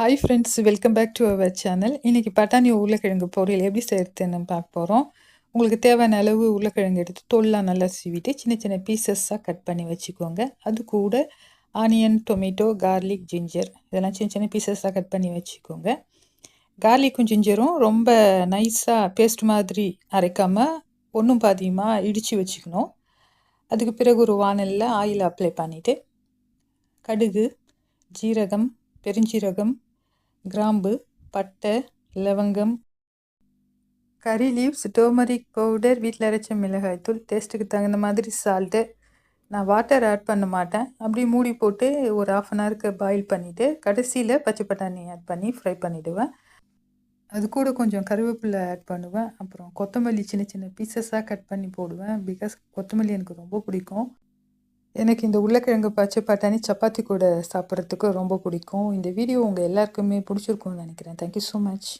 Hi friends, welcome back to our channel. இன்றைக்கி பட்டாணி உருளைக்கிழங்கு பொரியல் எப்படி செய்கிறதுன்னு பார்க்க போகிறோம். உங்களுக்கு தேவையான அளவு உருளைக்கிழங்கு எடுத்து தோல்லாம் நல்லா சீவிட்டு சின்ன சின்ன பீசஸாக கட் பண்ணி வச்சுக்கோங்க. அது கூட ஆனியன், டொமேட்டோ, கார்லிக், ஜிஞ்சர் இதெல்லாம் சின்ன சின்ன பீசஸாக கட் பண்ணி வச்சுக்கோங்க. கார்லிக்கும் ஜிஞ்சரும் ரொம்ப நைஸாக பேஸ்ட் மாதிரி அரைக்காமல் ஒன்றும் பாதியமாக இடித்து வச்சுக்கணும். அதுக்கு பிறகு ஒரு வானலில் ஆயில் அப்ளை பண்ணிவிட்டு கடுகு, ஜீரகம், பெருஞ்சீரகம், கிராம்பு, பட்டை, லவங்கம், கறி லீவ்ஸ், டர்மரிக் பவுடர், வீட்டில் அரைச்ச மிளகாய்த்தூள், டேஸ்ட்டுக்கு தகுந்த மாதிரி சால்ட்டு. நான் வாட்டர் ஆட் பண்ண மாட்டேன். அப்படி மூடி போட்டு ஒரு 1/2 அன் ஹவருக்கு பாயில் பண்ணிவிட்டு கடைசியில் பச்சை பட்டாணி ஆட் பண்ணி ஃப்ரை பண்ணிவிடுவேன். அது கூட கொஞ்சம் கருவேப்பிலை ஆட் பண்ணுவேன். அப்புறம் கொத்தமல்லி சின்ன சின்ன பீசஸாக கட் பண்ணி போடுவேன். பிகாஸ் கொத்தமல்லி எனக்கு ரொம்ப பிடிக்கும். எனக்கு இந்த உருளைக்கிழங்கு பச்சை பட்டாணி சப்பாத்தி கூட சாப்பிட்றதுக்கு ரொம்ப பிடிக்கும். இந்த வீடியோ உங்கள் எல்லாருக்குமே பிடிச்சிருக்கும்னு நினைக்கிறேன். Thank you so much.